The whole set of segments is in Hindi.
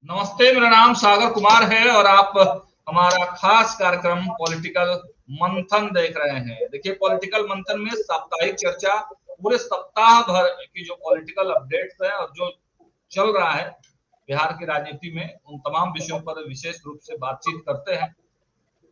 नमस्ते, मेरा नाम सागर कुमार है और आप हमारा खास कार्यक्रम पॉलिटिकल मंथन देख रहे हैं। देखिए, पॉलिटिकल मंथन में साप्ताहिक चर्चा पूरे सप्ताह भर की जो पॉलिटिकल अपडेट्स है और जो चल रहा है बिहार की राजनीति में, उन तमाम विषयों पर विशेष रूप से बातचीत करते हैं।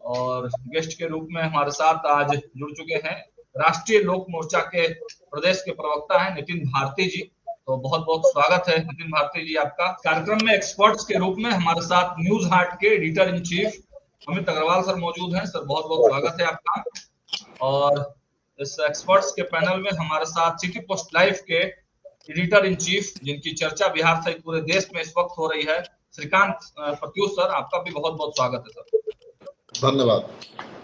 और गेस्ट के रूप में हमारे साथ आज जुड़ चुके हैं राष्ट्रीय लोक मोर्चा के प्रदेश के प्रवक्ता हैं नितिन भारती जी। तो बहुत बहुत स्वागत है नितिन भारती जी आपका कार्यक्रम में। एक्सपर्ट्स के रूप में हमारे साथ न्यूज हार्ट के editor in chief Amit Agarwal sir मौजूद हैं। सर बहुत बहुत स्वागत है आपका। और इस एक्सपर्ट्स के पैनल में हमारे साथ सिटी पोस्ट लाइव के एडिटर इन चीफ, जिनकी चर्चा बिहार सहित पूरे देश में इस वक्त हो रही है, श्रीकांत प्रत्युष सर, आपका भी बहुत बहुत स्वागत है सर। धन्यवाद।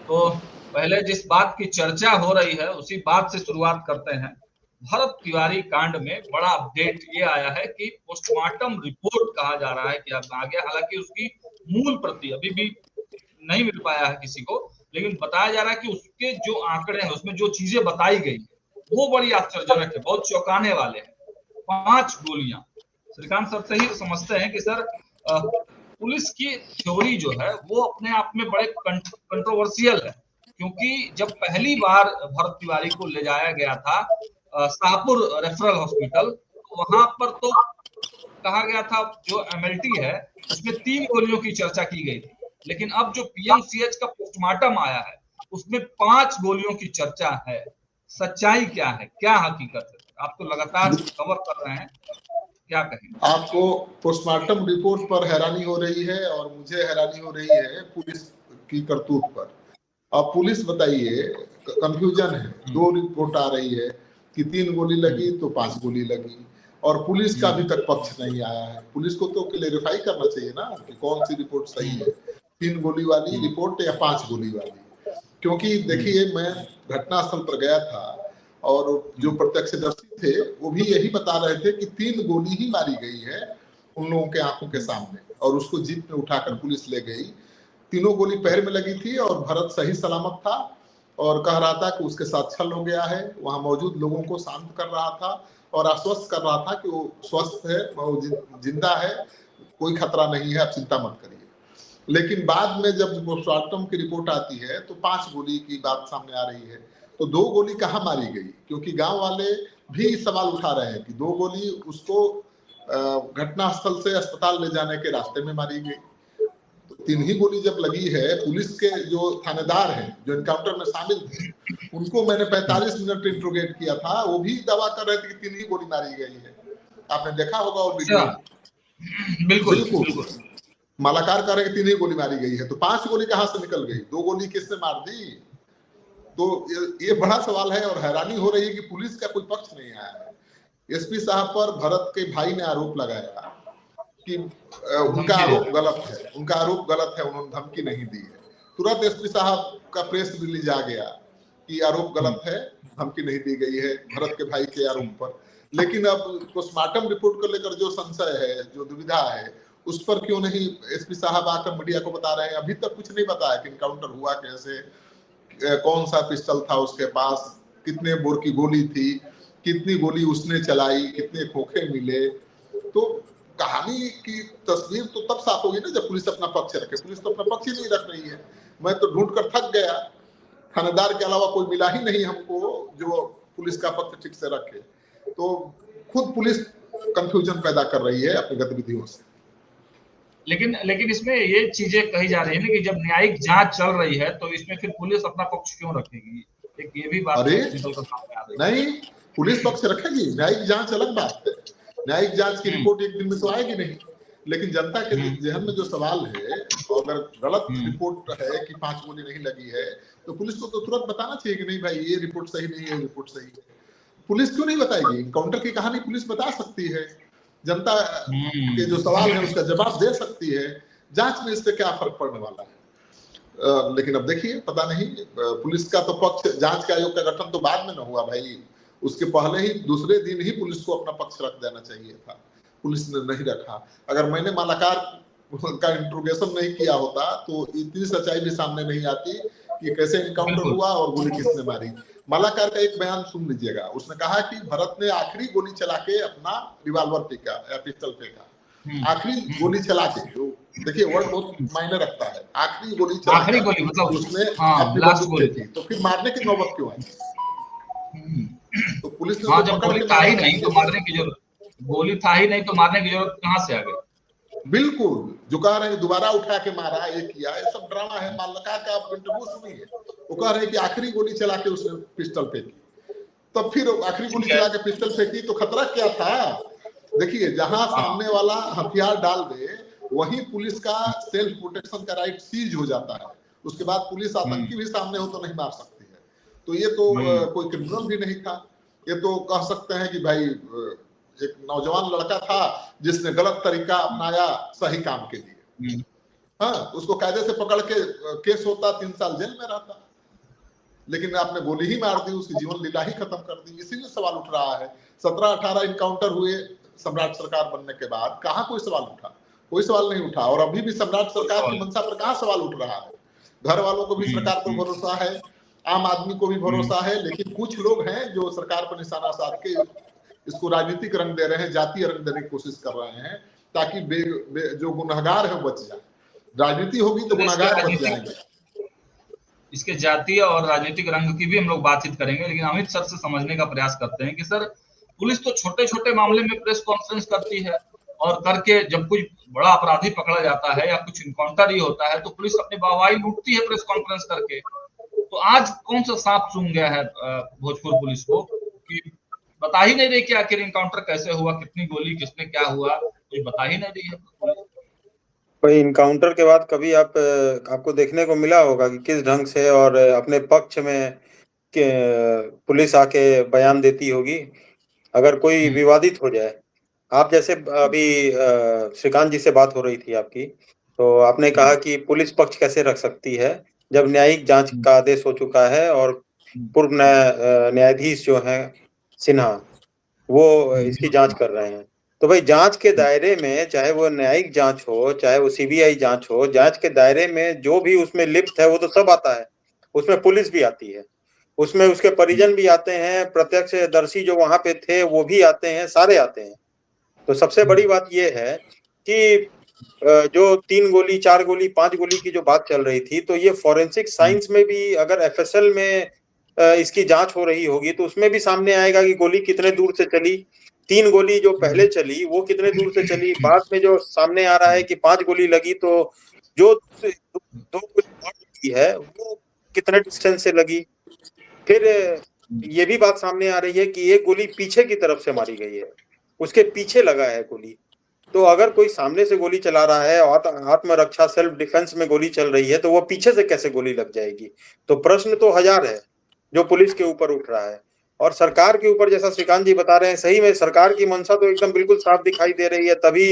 तो पहले जिस बात की चर्चा हो रही है उसी बात से शुरुआत करते हैं। भरत तिवारी कांड में बड़ा अपडेट ये आया है कि पोस्टमार्टम रिपोर्ट कहा जा रहा है कि अब आ गया। हालांकि उसकी मूल प्रति अभी भी नहीं मिल पाया है किसी को, लेकिन बताया जा रहा है कि उसके जो आंकड़े हैं, उसमें जो चीजें बताई गई है वो बड़ी आश्चर्यजनक है, बहुत चौंकाने वाले हैं। 5 गोलियां। श्रीकांत सर से ही समझते हैं कि सर पुलिस की थ्योरी जो है वो अपने आप में बड़े कंट्रोवर्शियल है, क्योंकि जब पहली बार भरत तिवारी को ले जाया गया था शाहपुर रेफरल हॉस्पिटल, तो वहां पर तो कहा गया था जो एमएलटी है उसमें 3 गोलियों की चर्चा की गई थी, लेकिन अब जो पीएमसीएच का पोस्टमार्टम आया है उसमें 5 गोलियों की चर्चा है। सच्चाई क्या है, क्या हकीकत है? आप तो लगातार कवर कर रहे हैं, क्या कहेंगे? आपको पोस्टमार्टम रिपोर्ट पर हैरानी हो रही है और मुझे हैरानी हो रही है पुलिस की करतूत पर। अब पुलिस बताइए, कंफ्यूजन है। 2 रिपोर्ट आ रही है कि 3 गोली लगी तो 5 गोली लगी, और पुलिस का अभी तक पक्ष नहीं आया है। पुलिस को तो क्लेरिफाई करना चाहिए ना कि कौन सी रिपोर्ट सही है, 3 गोली वाली रिपोर्ट या 5 गोली वाली। क्योंकि देखिए, मैं घटनास्थल पर गया था और जो प्रत्यक्षदर्शी थे वो भी यही बता रहे थे कि 3 गोली ही मारी गई है उन लोगों के आंखों के सामने, और उसको जीप में उठाकर पुलिस ले गई। तीनों गोली पैर में लगी थी और भरत सही सलामत था और कह रहा था कि उसके साथ छल हो गया है। वहां मौजूद लोगों को शांत कर रहा था और आश्वस्त कर रहा था कि वो स्वस्थ है, वो जिंदा है, कोई खतरा नहीं है, आप चिंता मत करिए। लेकिन बाद में जब पोस्टमार्टम की रिपोर्ट आती है तो 5 गोली की बात सामने आ रही है। तो 2 गोली कहाँ मारी गई? क्योंकि गांव वाले भी सवाल उठा रहे हैं कि 2 गोली उसको घटनास्थल से अस्पताल ले जाने के रास्ते में मारी गई। 3 ही गोली जब लगी है, पुलिस के जो थानेदार हैं जो एनकाउंटर में शामिल थे, उनको मैंने 45 मिनट इंट्रोगेट किया था, वो भी दावा कर रहे थे कि 3 ही गोली मारी गई है। आपने देखा होगा और वीडियो। बिल्कुल। मालाकार कह रहे हैं कि 3 ही गोली मारी गई है, तो 5 गोली कहां से निकल गई? 2 गोली किसने मार दी? तो ये बड़ा सवाल है और हैरानी हो रही है कि पुलिस का कोई पक्ष नहीं आया है। एसपी साहब पर भरत के भाई ने आरोप लगाया कि उनका आरोप गलत है, उन्होंने धमकी नहीं दी है। तुरंत एसपी साहब का प्रेस रिलीज आ गया कि आरोप गलत है, धमकी नहीं दी गई है भरत के भाई के आरोप पर। लेकिन अब पोस्टमार्टम रिपोर्ट को लेकर जो संशय है, जो दुविधा है, उस पर क्यों नहीं एसपी साहब आकर मीडिया को बता रहे हैं? अभी तक कुछ नहीं बताया कि इनकाउंटर हुआ कैसे, कौन सा पिस्टल था उसके पास, कितने बोर की गोली थी, कितनी गोली उसने चलाई, कितने खोखे मिले। तो कहानी की तस्वीर तो तब साफ होगी ना जब पुलिस अपना पक्ष रखे। पुलिस तो अपना पक्ष ही नहीं रख रही है। मैं तो ढूंढ कर थक गया, थानेदार के अलावा कोई मिला ही नहीं हमको जो पुलिस का पक्ष ठीक से रखे। तो खुद पुलिस कंफ्यूजन पैदा कर रही है अपनी गतिविधियों से। लेकिन इसमें ये चीजें कही जा रही है ना कि जब न्यायिक जांच चल रही है तो इसमें फिर पुलिस अपना पक्ष क्यों रखेगी? एक ये भी बात निकल कर सामने आ रही है। नहीं, पुलिस पक्ष रखेगी, न्यायिक जांच अलग बात है। न्यायिक जांच की रिपोर्ट एक दिन में तो आएगी नहीं, लेकिन जनता के जहन में जो सवाल है, अगर गलत रिपोर्ट है कि 5 गोली नहीं लगी है, तो पुलिस को तो तुरंत बताना चाहिए कि नहीं भाई ये रिपोर्ट सही नहीं है, रिपोर्ट सही है। पुलिस क्यों नहीं बताएगी? इनकाउंटर की कहानी पुलिस बता सकती है, जनता के जो सवाल है उसका जवाब दे सकती है। जांच में इससे क्या फर्क पड़ने वाला है? लेकिन अब देखिए, पता नहीं, पुलिस का तो पक्ष, जांच के आयोग का गठन तो बाद में न हुआ भाई, उसके पहले ही दूसरे दिन ही पुलिस को अपना पक्ष रख देना चाहिए था। पुलिस ने नहीं रखा। अगर मैंने मालाकार का इंट्रोगेशन नहीं किया होता तो इतनी सच्चाई भी सामने नहीं आती कि कैसे एनकाउंटर हुआ और गोली किसने मारी। मालाकार का एक बयान सुन लीजिएगा। उसने कहा कि भरत ने आखिरी गोली चला के अपना रिवॉल्वर फेंका या पिस्टल फेंका, आखिरी गोली चला के, जो देखिए वर्ड बहुत मायने रखता है, आखिरी गोली चला, आखिरी गोली मतलब उसने हाँ, अपनी बंदूक फेंकी, तो फिर मारने की नौबत क्यों आई? तो पुलिस ने हाँ, तो जब पकड़ गोली के था मारा ही है नहीं तो मारने की जरूरत, गोली था ही नहीं तो मारने की जरूरत कहाँ से आ गई? बिल्कुल, जो कह रहे हैं दोबारा उठा के मारा, ये किया, ये सब ड्रामा है। मालका का आप इंटरव्यू सुनिए, वो कह रहे हैं कि आखिरी गोली चला के उसने पिस्टल फेंकी। तब फिर आखिरी गोली चला के पिस्टल फेंकी तो खतरा क्या था? देखिए, जहां सामने वाला हथियार डाल दे, वहीं पुलिस का सेल्फ प्रोटेक्शन का राइट सीज हो जाता है। उसके बाद पुलिस आतंकी भी सामने हो तो नहीं मार सकती है। तो ये तो कोई क्रिमिनल भी नहीं था, ये तो कह सकते हैं कि भाई एक नौजवान लड़का था जिसने गलत तरीका अपनाया सही काम के लिए। हाँ, उसको कायदे से पकड़ के केस होता, 3 साल जेल में रहता, लेकिन आपने गोली ही मार दी, उसकी जीवन लीला ही खत्म कर दी। इसीलिए सवाल उठ रहा है। 17-18 इनकाउंटर हुए सम्राट सरकार बनने के बाद, कहाँ कोई सवाल उठा? कोई सवाल नहीं उठा। और अभी भी सम्राट सरकार की मंशा पर कहाँ सवाल उठ रहा है? घर वालों को भी सरकार पर भरोसा है, आम आदमी को भी भरोसा है, लेकिन कुछ लोग हैं जो सरकार पर निशाना साध के इसको राजनीतिक रंग दे रहे हैं, जातीय रंग देने की कोशिश कर रहे हैं, ताकि जो गुनहगार है वो बच जाए। राजनीति होगी तो गुनहगार बच जाएंगे। इसके जातीय और राजनीतिक रंग की भी हम लोग बातचीत करेंगे, लेकिन अमित सर से समझने का प्रयास करते हैं कि सर, पुलिस तो छोटे छोटे मामले में प्रेस कॉन्फ्रेंस करती है, और करके जब कोई बड़ा अपराधी पकड़ा जाता है या कुछ इनकाउंटर ही होता है तो पुलिस अपनी वाहवाही लूटती है प्रेस कॉन्फ्रेंस करके। तो आज कौन सा सांप सूंघ गया है भोजपुर पुलिस को कि बता ही नहीं रही कि आखिर इनकाउंटर कैसे हुआ, कितनी गोली, किसने क्या हुआ, कुछ बता ही नहीं रही है। कोई इनकाउंटर के बाद कभी आपको देखने को मिला होगा कि किस ढंग से और अपने पक्ष में पुलिस आके बयान देती होगी अगर कोई विवादित हो जाए? आप जैसे अभी श्रीकांत जी से बात हो रही थी आपकी, तो आपने कहा कि पुलिस पक्ष कैसे रख सकती है जब न्यायिक जांच का आदेश हो चुका है और पूर्व न्यायाधीश जो हैं सिन्हा, वो इसकी जांच कर रहे हैं। तो भाई, जांच के दायरे में, चाहे वो न्यायिक जांच हो, चाहे वो सीबीआई जांच हो, जांच के दायरे में जो भी उसमें लिप्त है वो तो सब आता है। उसमें पुलिस भी आती है, उसमें उसके परिजन भी आते हैं, प्रत्यक्षदर्शी जो वहां पे थे वो भी आते हैं, सारे आते हैं। तो सबसे बड़ी बात यह है कि जो 3 गोली, 4 गोली, 5 गोली की जो बात चल रही थी, तो ये फॉरेंसिक साइंस में भी अगर एफएसएल में इसकी जांच हो रही होगी तो उसमें भी सामने आएगा कि गोली कितने दूर से चली। 3 गोली जो पहले चली वो कितने दूर से चली। बाद में जो सामने आ रहा है कि 5 गोली लगी, तो जो 2 गोली है वो कितने डिस्टेंस से लगी। फिर ये भी बात सामने आ रही है कि एक गोली पीछे की तरफ से मारी गई है, उसके पीछे लगा है गोली। तो अगर कोई सामने से गोली चला रहा है, आत्मरक्षा सेल्फ डिफेंस में गोली चल रही है, तो वो पीछे से कैसे गोली लग जाएगी? तो प्रश्न तो हजार है जो पुलिस के ऊपर उठ रहा है। और सरकार के ऊपर, जैसा श्रीकांत जी बता रहे हैं, सही में सरकार की मंशा तो एकदम बिल्कुल साफ दिखाई दे रही है। तभी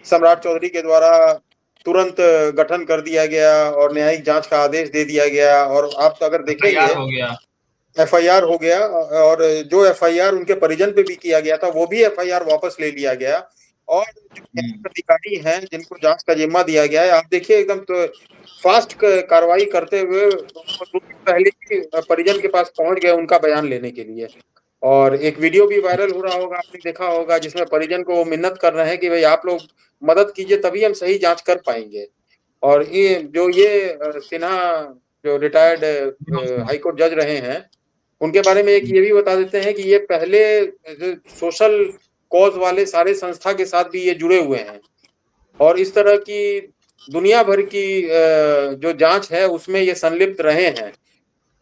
सम्राट चौधरी के द्वारा तुरंत गठन कर दिया गया और न्यायिक जांच का आदेश दे दिया गया। और आप तो अगर देखेंगे एफआईआर हो गया, और जो एफआईआर उनके परिजन पे भी किया गया था वो भी एफआईआर वापस ले लिया गया। और जो अधिकारी हैं जिनको जांच का जिम्मा दिया गया है, आप देखिए एकदम तो फास्ट कार्रवाई करते हुए पहले ही परिजन के पास पहुंच गए उनका बयान लेने के लिए। और एक वीडियो भी वायरल हो रहा होगा, आपने देखा होगा, जिसमें परिजन को मिन्नत कर रहे हैं कि भाई आप लोग मदद कीजिए तभी हम सही जांच कर पाएंगे। और ये सिन्हा जो रिटायर्ड हाईकोर्ट जज रहे हैं, उनके बारे में एक ये भी बता देते हैं कि ये पहले सोशल कॉज वाले सारे संस्था के साथ भी ये जुड़े हुए हैं, और इस तरह की दुनिया भर की जो जांच है उसमें ये संलिप्त रहे हैं।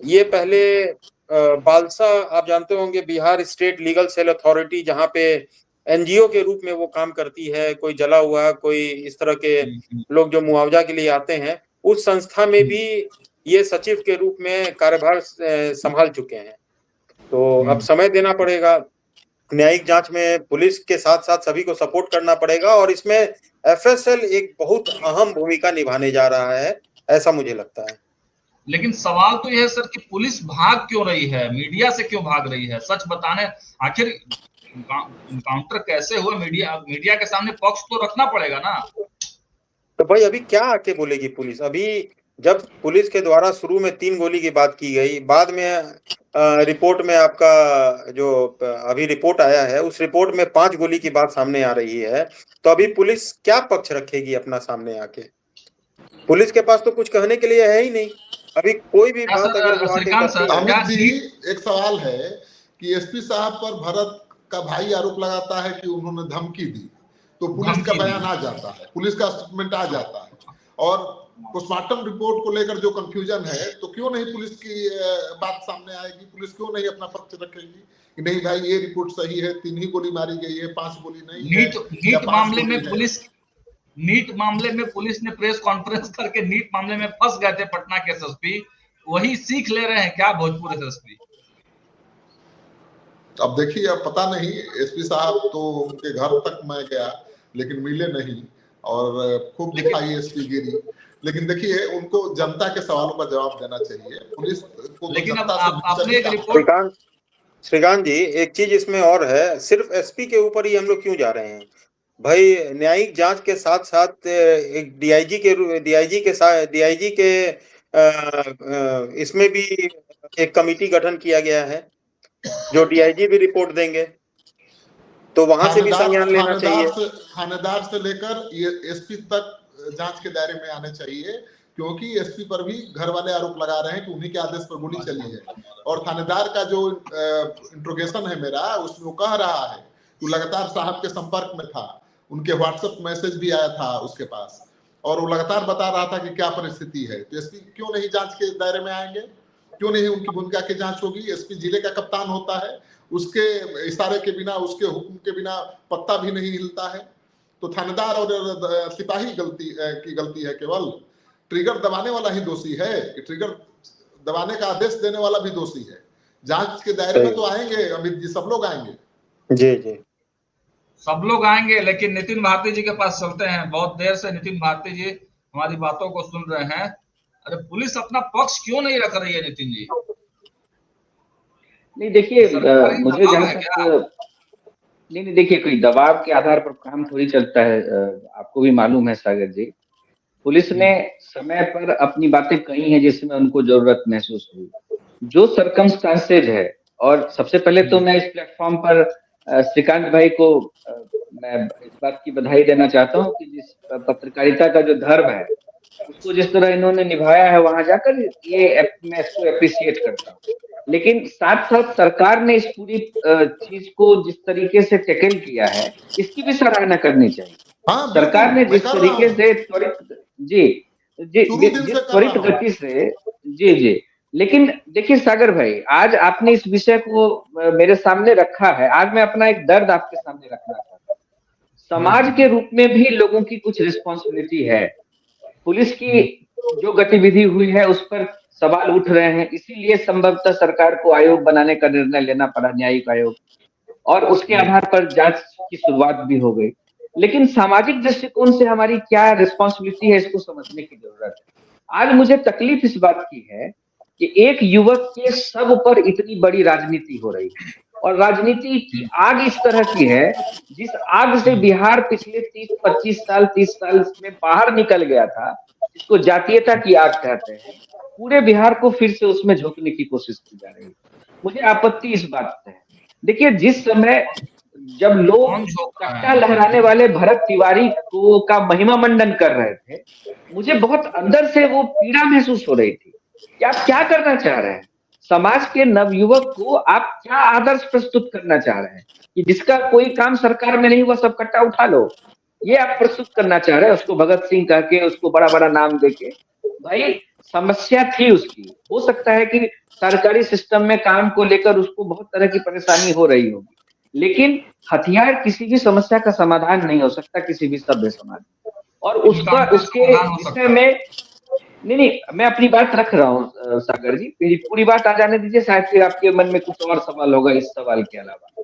ये पहले बालसा, आप जानते होंगे, Bihar state legal cell authority, जहाँ पे एनजीओ के रूप में वो काम करती है, कोई जला हुआ, कोई इस तरह के लोग जो मुआवजा के लिए आते हैं, उस संस्था में भी ये सचिव के रूप में कार्यभार संभाल चुके हैं। तो अब समय देना पड़ेगा, न्यायिक जांच में पुलिस के साथ साथ सभी को सपोर्ट करना पड़ेगा, और इसमें एफएसएल एक बहुत अहम भूमिका निभाने जा रहा है, ऐसा मुझे लगता है। लेकिन सवाल तो यह है सर कि पुलिस भाग क्यों रही है, मीडिया से क्यों भाग रही है? सच बताने, आखिर इनकाउंटर कैसे हुआ, मीडिया के सामने पक्ष तो रखना पड़ेगा ना। तो भाई अभी क्या आके बोलेगी पुलिस? अभी जब पुलिस के द्वारा शुरू में 3 गोली की बात की गई, बाद में रिपोर्ट में आपका जो अभी रिपोर्ट आया है उस रिपोर्ट में 5 गोली की बात सामने आ रही है, तो अभी पुलिस क्या पक्ष रखेगी अपना सामने आके? पुलिस के पास तो कुछ कहने के लिए है ही नहीं। अभी कोई भी बात अगर वो आके करती है। अमित जी, एक सवाल है कि एसपी साहब पर भरत का भाई आरोप लगाता है कि उन्होंने धमकी दी, तो पुलिस का बयान आ जाता है, पुलिस का स्टेटमेंट आ जाता है, और पोस्टमार्टम रिपोर्ट को लेकर जो कंफ्यूजन है, तो क्यों नहीं पुलिस की बात सामने आएगी? पुलिस क्यों नहीं अपना पक्ष रखेगी कि नहीं भाई ये रिपोर्ट सही है, 3 ही गोली मारी गई है, 5 गोली नहीं है? नीट मामले में पुलिस ने प्रेस कॉन्फ्रेंस करके नीट मामले में फंस गए थे पटना के एसएसपी, वही सीख ले रहे हैं क्या भोजपुर एसएसपी? अब देखिए, अब पता नहीं, एसपी साहब तो उनके घर तक मैं गया लेकिन मिले नहीं, और खूब दिखाई एसपी गिरी, लेकिन देखिए उनको जनता के सवालों का जवाब देना चाहिए। पुलिस को लेकिन अब आपने एक रिपोर्ट, श्रीकांत जी, एक चीज इसमें और है, सिर्फ एसपी के ऊपर ही हम लोग क्यों जा रहे हैं भाई? न्यायिक जांच के साथ साथ एक डीआईजी के इसमें भी एक कमेटी गठन किया गया है, जो डीआईजी भी रिपोर्ट देंगे, तो वहां से भी संज्ञान लेना चाहिए। थानेदार से लेकर एसपी तक जांच के दायरे में आने चाहिए, क्योंकि एसपी पर भी घर वाले आरोप लगा रहे हैं कि उन्हीं के आदेश पर गोली चली है। और थानेदार का जो इंट्रोगेशन है मेरा, उसमें वो कह रहा है कि लगातार साहब के संपर्क में था, उनके व्हाट्सएप मैसेज भी आया था उसके पास, और वो लगातार बता रहा था कि क्या परिस्थिति है। तो एसपी क्यों नहीं जांच के दायरे में आएंगे? क्यों नहीं उनकी भूमिका की जांच होगी? एसपी जिले का कप्तान होता है, उसके इशारे के बिना, उसके हुक्म के बिना पत्ता भी नहीं हिलता है। तो थानेदार और सिपाही की गलती है केवल। ट्रिगर दबाने वाला ही दोषी है, कि ट्रिगर दबाने का आदेश देने वाला भी दोषी है। जांच के दायरे में तो आएंगे अमित जी, सब लोग आएंगे। जी जी, सब लोग आएंगे, लेकिन नितिन भारती जी के पास चलते हैं। बहुत देर से नितिन भारती जी हमारी बातों को सुन रहे हैं। अरे पुलिस अपना पक्ष क्यों नहीं रख रही है नितिन जी? नहीं देखिए, मुझे जहां तक नहीं देखिए, कोई दबाव के आधार पर काम थोड़ी चलता है। आपको भी मालूम है सागर जी, पुलिस ने समय पर अपनी बातें कही हैं जिसमें उनको जरूरत महसूस हुई, जो सर्कमस्टांसेज है। और सबसे पहले तो मैं इस प्लेटफॉर्म पर श्रीकांत भाई को मैं इस बात की बधाई देना चाहता हूं कि जिस पत्रकारिता का जो धर्म है उसको जिस तरह इन्होंने निभाया है वहां जाकर, ये मैं इसको अप्रिशिएट करता हूँ। लेकिन साथ साथ सरकार ने इस पूरी चीज को जिस तरीके से टैकल किया है, इसकी भी सराहना करनी चाहिए। सरकार ने जिस तरीके से त्वरित गति से जी। लेकिन देखिए सागर भाई, आज आपने इस विषय को मेरे सामने रखा है, आज मैं अपना एक दर्द आपके सामने रखना चाहता हूँ। समाज के रूप में भी लोगों की कुछ रिस्पॉन्सिबिलिटी है। पुलिस की जो गतिविधि हुई है उस पर सवाल उठ रहे हैं, इसीलिए संभवतः सरकार को आयोग बनाने का निर्णय लेना पड़ा, न्यायिक आयोग, और उसके आधार पर जांच की शुरुआत भी हो गई। लेकिन सामाजिक दृष्टिकोण से हमारी क्या रिस्पॉन्सिबिलिटी है, इसको समझने की जरूरत है। आज मुझे तकलीफ इस बात की है कि एक युवक के सब पर इतनी बड़ी राजनीति हो रही है, और राजनीति की आग इस तरह की है जिस आग से बिहार पिछले 30-25 साल 30 साल में बाहर निकल गया था, जिसको जातीयता की आग कहते हैं, पूरे बिहार को फिर से उसमें झोंकने की कोशिश की जा रही है। मुझे आपत्ति इस बात से है। देखिए, जिस समय जब लोग कट्टा लहराने वाले भरत तिवारी को का महिमा मंडन कर रहे थे, मुझे बहुत अंदर से वो पीड़ा महसूस हो रही थी कि आप क्या करना चाह रहे हैं, समाज के नवयुवक को आप क्या आदर्श प्रस्तुत करना चाह रहे हैं कि जिसका कोई काम सरकार में नहीं हुआ सब कट्टा उठा लो, ये आप प्रस्तुत करना चाह रहे हैं। उसको भगत सिंह कह के, उसको बड़ा बड़ा नाम देके। भाई समस्या थी उसकी, हो सकता है कि सरकारी सिस्टम में काम को लेकर उसको बहुत तरह की परेशानी हो रही होगी, लेकिन हथियार किसी भी समस्या का समाधान नहीं हो सकता किसी भी सभ्य समाज में। और उसके विषय में नहीं, मैं अपनी बात रख रहा हूँ सागर जी, मेरी पूरी बात आ जाने दीजिए, शायद फिर आपके मन में कुछ और सवाल होगा इस सवाल के अलावा।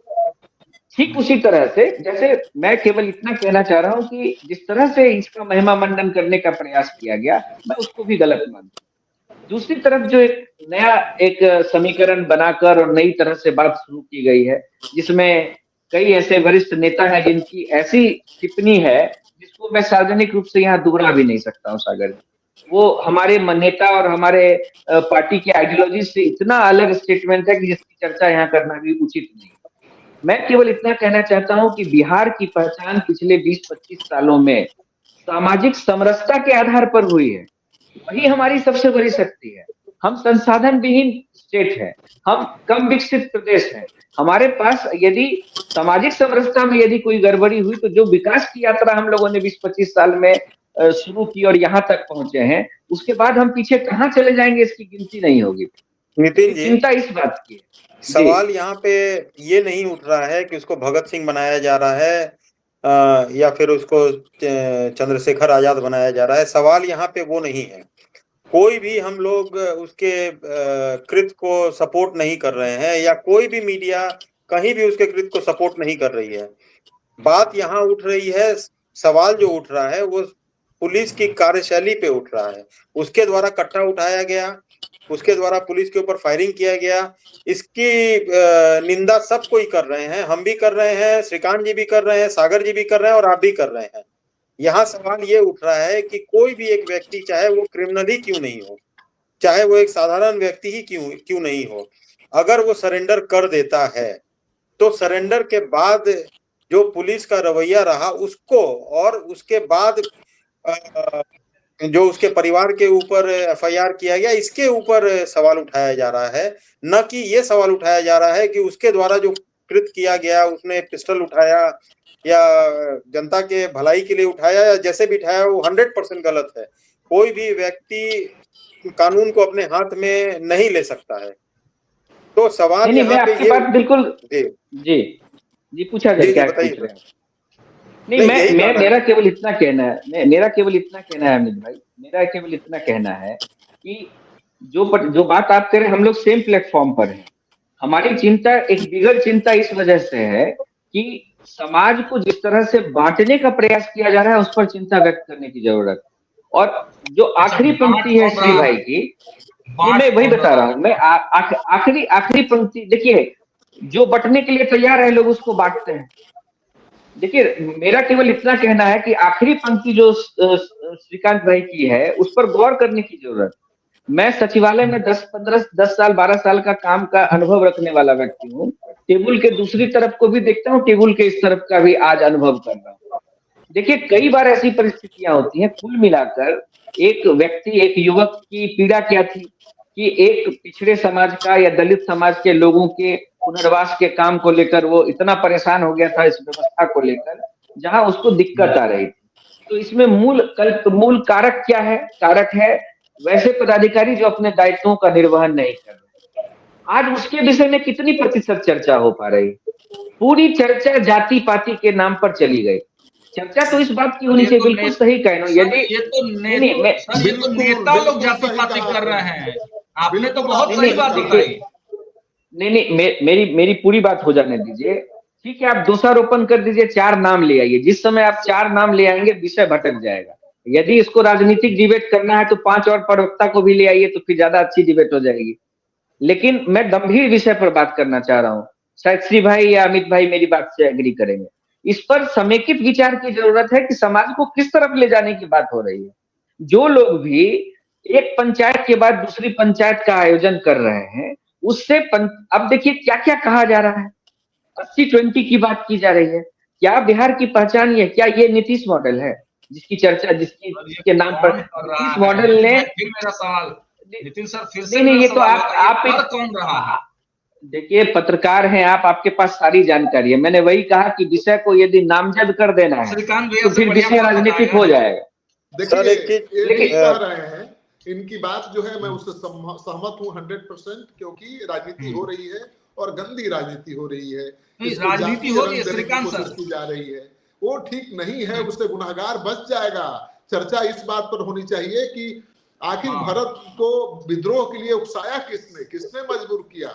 ठीक उसी तरह से जैसे मैं केवल इतना कहना चाह रहा हूँ कि जिस तरह से इसका महिमा मंडन करने का प्रयास किया गया, मैं उसको भी गलत मानता हूँ। दूसरी तरफ जो एक समीकरण बनाकर और नई तरह से बात शुरू की गई है, जिसमें कई ऐसे वरिष्ठ नेता हैं जिनकी ऐसी टिप्पणी है जिसको मैं सार्वजनिक रूप से यहाँ दोहरा भी नहीं सकता हूँ सागर जी। वो हमारे नेता और हमारे पार्टी के आइडियोलॉजी से इतना अलग स्टेटमेंट है कि जिसकी चर्चा यहाँ करना भी उचित नहीं। मैं केवल इतना कहना चाहता हूं कि बिहार की पहचान पिछले 20-25 सालों में सामाजिक समरसता के आधार पर हुई है। वही हमारी सबसे बड़ी शक्ति है। हम संसाधन विहीन स्टेट है, हम कम विकसित प्रदेश है। हमारे पास यदि सामाजिक समरसता में यदि कोई गड़बड़ी हुई तो जो विकास की यात्रा हम लोगों ने 20-25 साल में शुरू की और यहाँ तक पहुंचे हैं, उसके बाद हम पीछे कहाँ चले जाएंगे इसकी गिनती नहीं होगी। नितिन जी, चिंता इस बात की है। सवाल यहाँ पे ये नहीं उठ रहा है कि उसको भगत सिंह बनाया जा रहा है या फिर उसको चंद्रशेखर आजाद बनाया जा रहा है। सवाल यहाँ पे वो नहीं है। कोई भी हम लोग उसके कृत्य को सपोर्ट नहीं कर रहे हैं या कोई भी मीडिया कहीं भी उसके कृत्य को सपोर्ट नहीं कर रही है। बात यहाँ उठ रही है, सवाल जो उठ रहा है वो पुलिस की कार्यशैली पे उठ रहा है। उसके द्वारा कट्टा उठाया गया, उसके द्वारा पुलिस के ऊपर फायरिंग किया गया। इसकी निंदा सब कोई कर रहे हैं, हम भी कर रहे हैं, श्रीकांत जी भी कर रहे हैं, सागर जी भी कर रहे हैं और आप भी कर रहे हैं। यहाँ सवाल ये उठ रहा है कि कोई भी एक व्यक्ति, चाहे वो क्रिमिनल ही क्यों नहीं हो, चाहे वो एक साधारण व्यक्ति ही क्यों नहीं हो, अगर वो सरेंडर कर देता है तो सरेंडर के बाद जो पुलिस का रवैया रहा उसको, और उसके बाद जो उसके परिवार के ऊपर एफआईआर किया गया, इसके ऊपर सवाल उठाया जा रहा है। न कि ये सवाल उठाया जा रहा है कि उसके द्वारा जो कृत्य किया गया, उसने पिस्टल उठाया या जनता के भलाई के लिए उठाया या जैसे भी उठाया, वो 100% गलत है। कोई भी व्यक्ति कानून को अपने हाथ में नहीं ले सकता है। तो सवाल यहाँ पे ये बात बिल्कुल जी पूछा जाए, क्या पूछ रहे हैं? नहीं, मैं मेरा केवल इतना कहना है, मेरा केवल इतना कहना है अमित भाई, मेरा केवल इतना कहना है कि जो बात आप कह रहे हैं, हम लोग सेम प्लेटफॉर्म पर हैं। हमारी चिंता, एक बिगड़ चिंता इस वजह से है कि समाज को जिस तरह से बांटने का प्रयास किया जा रहा है, उस पर चिंता व्यक्त करने की जरूरत। और जो आखिरी पंक्ति है श्री भाई की, मैं वही बता रहा हूँ। मैं आखिरी पंक्ति देखिए, जो बंटने के लिए तैयार है लोग उसको बांटते हैं। देखिए, मेरा केवल इतना कहना है कि आखिरी पंक्ति जो श्रीकांत भाई की है, उस पर गौर करने की जरूरत। मैं सचिवालय में 10 साल 12 साल का काम का अनुभव रखने वाला व्यक्ति हूँ। टेबल के दूसरी तरफ को भी देखता हूँ, टेबल के इस तरफ का भी आज अनुभव कर रहा हूँ। देखिए, कई बार ऐसी परिस्थितियां होती हैं। कुल मिलाकर एक व्यक्ति, एक युवक की पीड़ा क्या थी कि एक पिछड़े समाज का या दलित समाज के लोगों के पुनर्वास के काम को लेकर वो इतना परेशान हो गया था इस व्यवस्था को लेकर, जहां उसको दिक्कत आ रही थी। तो इसमें मूल कारक क्या है? कारक है वैसे पदाधिकारी जो अपने दायित्वों का निर्वहन नहीं कर रहे। आज उसके विषय में कितनी प्रतिशत चर्चा हो पा रही? पूरी चर्चा जाति पाति के नाम पर चली गई। चर्चा तो इस बात की होनी चाहिए, बिल्कुल सही कह रहे हो। यदि ये तो नेता लोग जाति पाति कर रहे हैं, आपने तो बहुत सही बात बताई। नहीं, मेरी पूरी बात हो जाने दीजिए। ठीक है, आप दोषारोपण कर दीजिए, 4 नाम ले आइए। जिस समय आप 4 नाम ले आएंगे विषय भटक जाएगा। यदि इसको राजनीतिक डिबेट करना है तो 5 और प्रवक्ता को भी ले आइए, तो फिर ज्यादा अच्छी डिबेट हो जाएगी। लेकिन मैं गंभीर विषय पर बात करना चाह रहा हूँ। शायद श्री भाई या अमित भाई मेरी बात से एग्री करेंगे। इस पर समेकित विचार की जरूरत है कि समाज को किस तरफ ले जाने की बात हो रही है। जो लोग भी एक पंचायत के बाद दूसरी पंचायत का आयोजन कर रहे हैं, उससे अब देखिए क्या क्या कहा जा रहा है। 80-20 की बात की जा रही है। क्या बिहार की पहचान ये, क्या ये नीतीश मॉडल है जिसकी चर्चा, जिसके नाम पर नीतीश मॉडल ने? मेरा सवाल नितिन सर फिर से नहीं, ये तो आप कौन रहा? देखिए, पत्रकार हैं आप, आपके पास सारी जानकारी है। मैंने वही कहा कि विषय को यदि नामजद कर देना है तो फिर विषय राजनीतिक हो जाएगा। देखिए, कह रहे हैं इनकी बात जो है मैं उससे सहमत हूँ 100%, क्योंकि राजनीति हो रही है और गंदी राजनीति हो रही है। राजनीति हो रही है, श्रीकांत सर की जा रही है, वो ठीक नहीं है। उससे गुनहगार बच जाएगा। चर्चा इस बात पर होनी चाहिए कि आखिर भारत को विद्रोह के लिए उकसाया किसने मजबूर किया?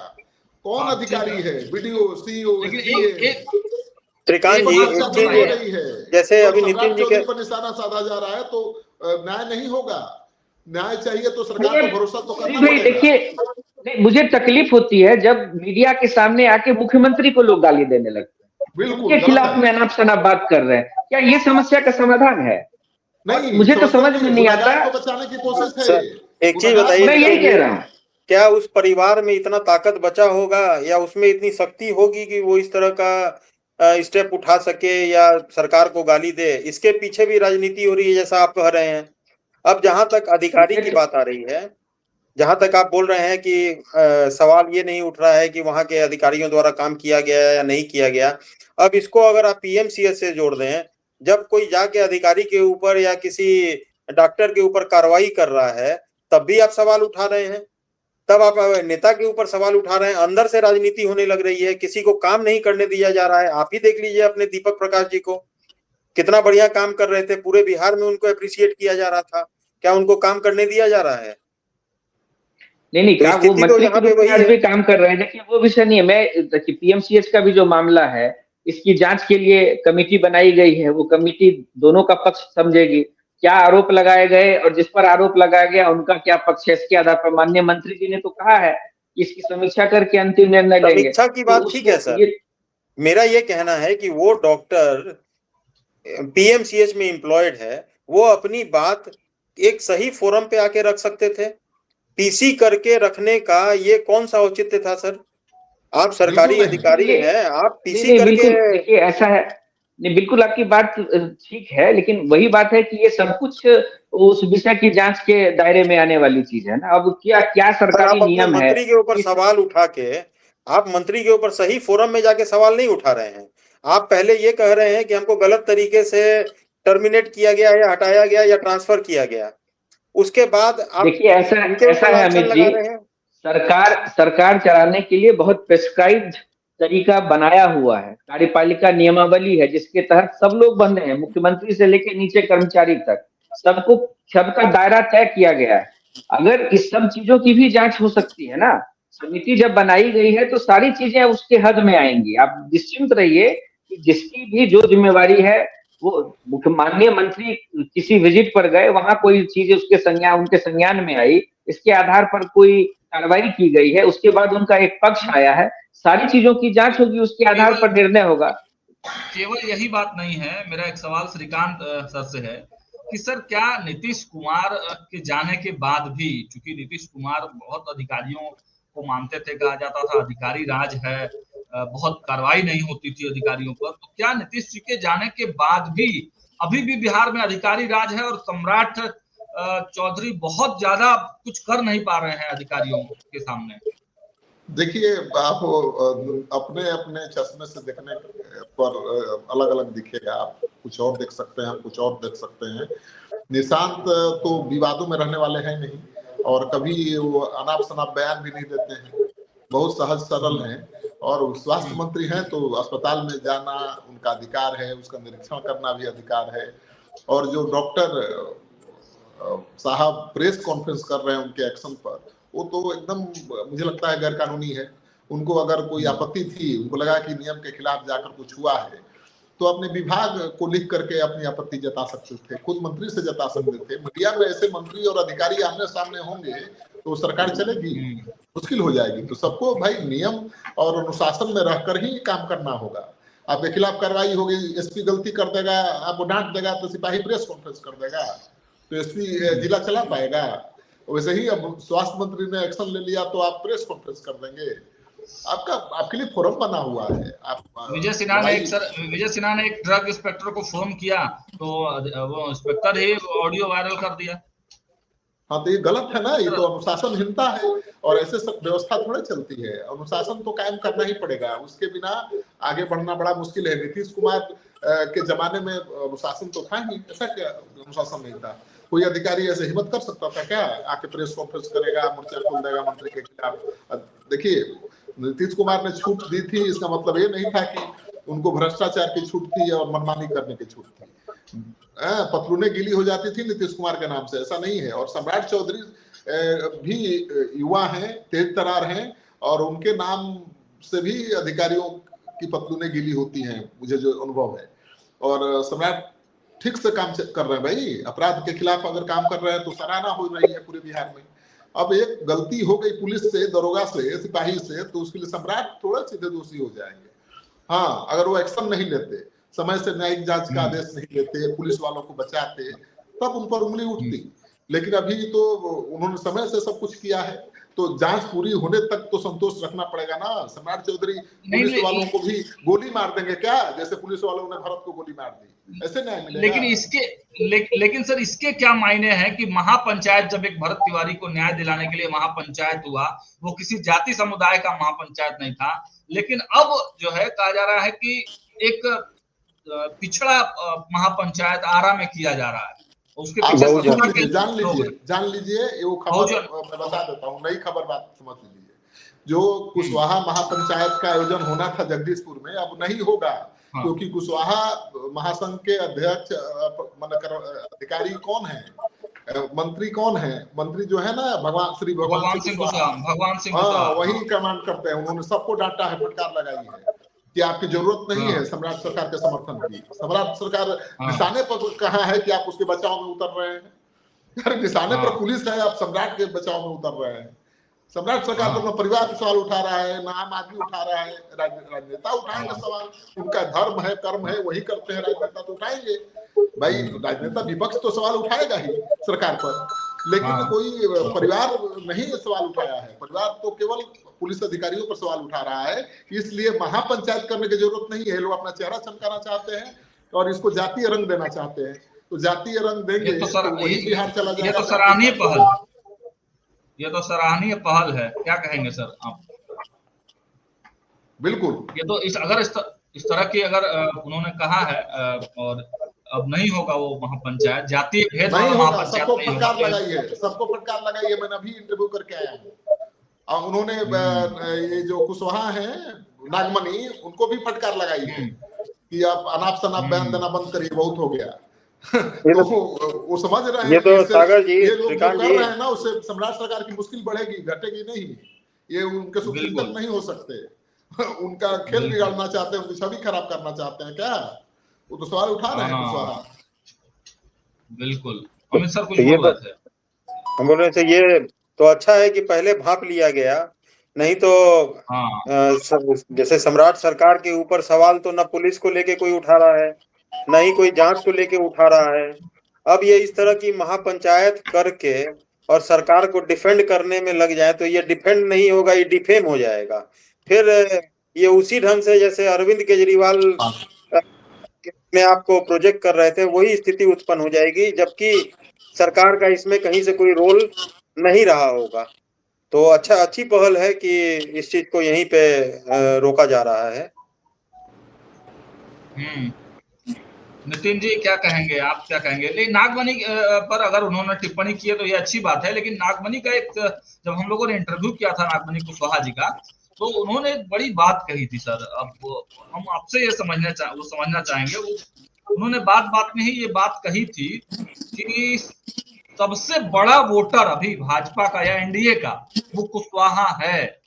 कौन अधिकारी है? वीडियो, सीईओ, श्रीकांत जी, जैसे अभी नितिन जी के पर निशाना साधा जा रहा है तो न्याय नहीं होगा। न्याय चाहिए तो सरकार को भरोसा तो करना पड़ेगा। देखिए, मुझे तकलीफ होती है जब मीडिया के सामने आके मुख्यमंत्री को लोग गाली देने लगते हैं, उनके खिलाफ में अनाप शनाप बात कर रहे हैं। क्या ये समस्या का समाधान है? नहीं, मुझे तो समझ में नहीं आता। को बचाने की कोशिश है। सर, एक चीज बताइए, मैं यही कह रहा हूँ, क्या उस परिवार में इतना ताकत बचा होगा या उसमें इतनी शक्ति होगी कि वो इस तरह का स्टेप उठा सके या सरकार को गाली दे? इसके पीछे भी राजनीति हो रही है जैसा आप कह रहे हैं। अब जहां तक अधिकारी की बात आ रही है, जहां तक आप बोल रहे हैं कि सवाल ये नहीं उठ रहा है कि वहां के अधिकारियों द्वारा काम किया गया या नहीं किया गया। अब इसको अगर आप पीएमसीएच से जोड़ दें, जब कोई जाके अधिकारी के ऊपर या किसी डॉक्टर के ऊपर कार्रवाई कर रहा है तब भी आप सवाल उठा रहे हैं, तब आप नेता के ऊपर सवाल उठा रहे हैं। अंदर से राजनीति होने लग रही है, किसी को काम नहीं करने दिया जा रहा है। आप ही देख लीजिए अपने दीपक प्रकाश जी को, कितना बढ़िया काम कर रहे थे, पूरे बिहार में उनको अप्रिशिएट किया जा रहा था। क्या उनको काम करने दिया जा रहा है? नहीं तो काम वो स्थिति तो मंत्री यहाँ के पे रूप में वही आज है। भी काम कर रहे हैं। देखिए वो विषय नहीं है। मैं देखिए पीएमसीएच का भी जो मामला है, इसकी जांच के लिए कमेटी बनाई गई है। वो कमेटी दोनों का पक्ष समझेगी, क्या आरोप लगाए गए और जिस पर आरोप लगाया गया उनका क्या पक्ष है। इसके आधार पर माननीय मंत्री जी ने तो कहा है कि इसकी समीक्षा करके अंतिम निर्णय लेंगे। समीक्षा की तो बात ठीक है सर, मेरा ये कहना है कि वो डॉक्टर पीएमसीएच में एम्प्लॉयड है, वो अपनी बात एक सही फोरम पे आके रख सकते थे। पीसी करके रखने का ये कौन सा औचित्य था सर? आप सरकारी अधिकारी हैं, आप पीसी करके। देखिए ऐसा है, नहीं बिल्कुल आपकी बात ठीक है, लेकिन वही बात है कि ये सब कुछ उस विषय की जांच के दायरे में आने वाली चीज है ना। अब क्या क्या सरकारी नियम है, मंत्री के ऊपर सवाल उठा के, आप मंत्री के ऊपर सही फोरम में जाके सवाल नहीं उठा रहे हैं। आप पहले ये कह रहे हैं कि हमको गलत तरीके से टर्मिनेट किया गया या हटाया गया या ट्रांसफर किया गया, उसके बाद आप देखिए ऐसा है अमित जी, सरकार चलाने के लिए बहुत प्रेस्क्राइब्ड तरीका बनाया हुआ है, कार्यपालिका नियमावली है जिसके तहत सब लोग बंधे हैं, मुख्यमंत्री से लेकर नीचे कर्मचारी तक सबका दायरा तय किया गया है। अगर इस सब चीजों की भी जांच हो सकती है ना, समिति जब बनाई गई है तो सारी चीजें उसके हद में आएंगी। आप निश्चिंत रहिए कि जिसकी भी जो जिम्मेवारी है, वो माननीय मंत्री किसी विजिट पर गए, वहां कोई चीज उनके संज्ञान में आई, इसके आधार पर कोई कार्रवाई की गई है, उसके बाद उनका एक पक्ष आया है, सारी चीजों की जांच होगी, उसके आधार पर निर्णय होगा। केवल यही बात नहीं है। मेरा एक सवाल श्रीकांत सर से है कि सर क्या नीतीश कुमार के जाने के बाद भी, चूंकि नीतीश कुमार बहुत अधिकारियों को मानते थे, कहा जाता था अधिकारी राज है, बहुत कार्रवाई नहीं होती थी अधिकारियों पर, तो क्या नीतीश जी के जाने के बाद भी अभी भी बिहार में अधिकारी राज है और सम्राट चौधरी बहुत ज्यादा कुछ कर नहीं पा रहे हैं अधिकारियों के सामने? देखिए, आप अपने अपने चश्मे से देखने पर अलग अलग दिखेगा। आप कुछ और देख सकते हैं, कुछ और देख सकते हैं। निशांत तो विवादों में रहने वाले हैं नहीं, और कभी वो अनाप शनाप बयान भी नहीं देते हैं, बहुत सहज सरल हैं। और स्वास्थ्य मंत्री हैं तो अस्पताल में जाना उनका अधिकार है, उसका निरीक्षण करना भी अधिकार है। और जो डॉक्टर साहब प्रेस कॉन्फ्रेंस कर रहे हैं उनके एक्शन पर, वो तो एकदम मुझे लगता है गैर कानूनी है। उनको अगर कोई आपत्ति थी, उनको लगा कि नियम के खिलाफ जाकर कुछ हुआ है, तो अपने विभाग को लिख करके अपनी आपत्ति जता सकते थे, खुद मंत्री से जता सकते थे। मीडिया में ऐसे मंत्री और अधिकारी आमने सामने होंगे तो सरकार चलेगी, मुश्किल हो जाएगी। तो सबको भाई नियम और अनुशासन में रहकर ही काम करना होगा। आपके खिलाफ कार्रवाई होगी, एसपी गलती कर देगा, आपको डांट देगा तो सिपाही प्रेस कॉन्फ्रेंस कर देगा, तो एसपी जिला चला पाएगा? वैसे ही अब स्वास्थ्य मंत्री ने एक्शन ले लिया तो आप प्रेस कॉन्फ्रेंस कर देंगे? आपके लिए फोरम बना हुआ है। विजय सिन्हा ने एक ड्रग इंस्पेक्टर को फोन किया तो वो इंस्पेक्टर ही ऑडियो वायरल कर दिया। हाँ, तो ये गलत है ना, ये तो अनुशासनहीनता है। और ऐसे सब व्यवस्था थोड़े चलती है, अनुशासन तो कायम करना ही पड़ेगा, उसके बिना आगे बढ़ना बड़ा मुश्किल है। नीतीश कुमार के जमाने में अनुशासन तो था ही, ऐसा क्या अनुशासन नहीं था? कोई अधिकारी ऐसे हिम्मत कर सकता था क्या? आके प्रेस कॉन्फ्रेंस करेगा, मोर्चा खोल देगा मंत्री के खिलाफ? देखिए, नीतीश कुमार ने छूट दी थी, इसका मतलब ये नहीं था कि उनको भ्रष्टाचार की छूट थी और मनमानी करने की छूट थी। पतलूने गीली हो जाती थी नीतीश कुमार के नाम से, ऐसा नहीं है। और सम्राट चौधरी भी युवा हैं, तेज तरार हैं, और उनके नाम से भी अधिकारियों की पतलूने गीली होती हैं, मुझे जो अनुभव है। और सम्राट ठीक से काम कर रहे हैं भाई, अपराध के खिलाफ अगर काम कर रहे हैं तो सराहना हो रही है पूरे बिहार में। अब एक गलती हो गई पुलिस से, दरोगा से, सिपाही से, तो उसके लिए सम्राट थोड़ा सीधे दोषी हो जाएंगे। हाँ, अगर वो एक्शन नहीं लेते, समय से न्यायिक जांच का आदेश नहीं लेते, पुलिस वालों को बचाते, तब उन पर उंगली उठती। लेकिन अभी तो उन्होंने समय से सब कुछ किया है, तो जांच पूरी होने तक तो संतोष रखना पड़ेगा ना। सम्राट चौधरी पुलिस वालों को भी गोली मार देंगे क्या, जैसे पुलिस वालों ने भरत को गोली मार दी? ऐसे न्याय मिलेगा? लेकिन सर इसके क्या मायने हैं कि महापंचायत, जब एक भरत तिवारी को न्याय दिलाने के लिए महापंचायत हुआ, वो किसी जाति समुदाय का महापंचायत नहीं था, लेकिन अब जो है कहा जा रहा है कि एक पिछड़ा महापंचायत आरा में किया जा रहा है। उसके पीछे जान लीजिए वो खबर मैं बता देता हूँ, नई खबर बात समझ लीजिए। जो कुशवाहा महापंचायत का आयोजन होना था जगदीशपुर में, अब नहीं होगा। क्योंकि कुशवाहा महासंघ के अध्यक्ष अधिकारी कौन है, मंत्री कौन है? मंत्री जो है ना भगवान सिंह कुशवाहा, वही कमांड करते हैं। उन्होंने सबको डांटा है, फटकार लगाई है कि आपकी जरूरत नहीं है सम्राट सरकार के समर्थन की। सम्राट सरकार निशाने पर कहा है कि आप उसके बचाव में उतर रहे हैं। अरे निशाने पर पुलिस है, आप सम्राट के बचाव में उतर रहे हैं। सम्राट सरकार तो अपना परिवार पे सवाल उठा रहा है, ना आम आदमी उठा रहा है। राजनेता उठाएंगे सवाल, उनका धर्म है, कर्म है, वही करते हैं। राजनेता तो उठाएंगे भाई, राजनेता विपक्ष तो सवाल उठाएगा ही सरकार पर, लेकिन कोई परिवार नहीं सवाल उठाया है। परिवार तो केवल पुलिस अधिकारियों पर सवाल उठा रहा है। इसलिए महापंचायत करने की जरूरत नहीं है। लोग अपना चेहरा चमकाना चाहते हैं और इसको जातीय रंग देना चाहते हैं, तो जातीय रंग देंगे तो वही बिहार चला जाएगा। ये तो सराहनीय पहल है। क्या कहेंगे सर आप? बिल्कुल, ये तो अगर इस तरह की अगर उन्होंने कहा है और अब नहीं होगा वो महापंचायत, जातीय भेद नहीं होगा। सबको फटकार लगाई है, सबको फटकार लगाई है। मैंने अभी इंटरव्यू करके आया हूँ। उन्होंने ये जो कुशवाहा है नागमणि, उनको भी फटकार लगाई है कि आप अनाप शनाप बयान देना बंद करिए, बहुत हो गया। तो वो समझ रहे हैं, ये तो सागर जी, ये लोग कर रहे हैं ना, उससे सम्राट सरकार की मुश्किल बढ़ेगी, घटेगी नहीं। ये उनके सुख तक नहीं हो सकते। उनका खेल बिगाड़ना चाहते हैं, उनकी छवि खराब करना चाहते हैं क्या? वो तो सवाल उठा रहे हैं कुशवाहा। बिल्कुल। अमित सर कुछ बोल रहे थे? हम बोल रहे थे ये तो अच्छा है कि पहले भाप लिया गया, नहीं तो जैसे सम्राट सरकार के ऊपर सवाल तो न पुलिस को लेके कोई उठा रहा है, न ही कोई जांच को लेके उठा रहा है। अब ये इस तरह की महापंचायत करके और सरकार को डिफेंड करने में लग जाए तो ये डिफेंड नहीं होगा, ये डिफेम हो जाएगा। फिर ये उसी ढंग से जैसे अरविंद केजरीवाल अपने आप को प्रोजेक्ट कर रहे थे, वही स्थिति उत्पन्न हो जाएगी, जबकि सरकार का इसमें कहीं से कोई रोल नहीं रहा होगा। तो अच्छी पहल है कि इस चीज को यहीं पे रोका जा रहा है। नितिन जी क्या कहेंगे, आप क्या कहेंगे? लेकिन नागमणि पर अगर उन्होंने टिप्पणी की है तो ये अच्छी बात है, लेकिन नागमणि का एक, जब हम लोगों ने इंटरव्यू किया था नागमणि कुशवाहा जी का, तो उन्होंने एक बड़ी बात कही थी सर। अब हम आपसे ये समझना चाहेंगे। उन्होंने बात में ही ये बात कही थी कि सबसे बड़ा वोटर अभी भाजपा का या एनडीए का वो कुशवाहा है,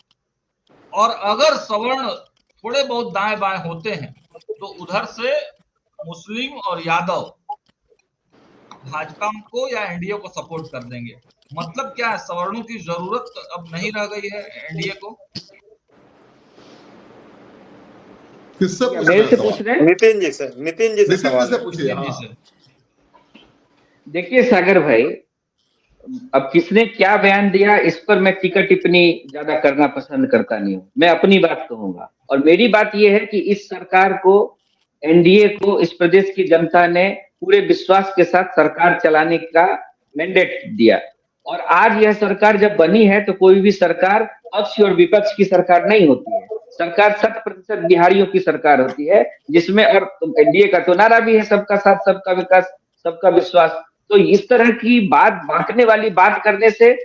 और अगर सवर्ण थोड़े बहुत दाएं बाएं होते हैं तो उधर से मुस्लिम और यादव भाजपा को या एनडीए को सपोर्ट कर देंगे। मतलब क्या है, सवर्णों की जरूरत अब नहीं रह गई है एनडीए को? किससे पूछ रहे हैं? नितिन जी से सवाल पूछिए। देखिए सागर भाई, अब किसने क्या बयान दिया इस पर मैं टीका टिप्पणी ज्यादा करना पसंद करता नहीं हूँ। मैं अपनी बात कहूंगा, और मेरी बात यह है कि इस सरकार को, एनडीए को, इस प्रदेश की जनता ने पूरे विश्वास के साथ सरकार चलाने का मैंडेट दिया। और आज यह सरकार जब बनी है तो कोई भी सरकार पक्ष और विपक्ष की सरकार नहीं होती है। सरकार 100% बिहारियों की सरकार होती है, जिसमें, और एनडीए का तो नारा भी है, सबका साथ, सबका विकास, सबका विश्वास। तो इस तरह की बात, बांटने वाली बात करने से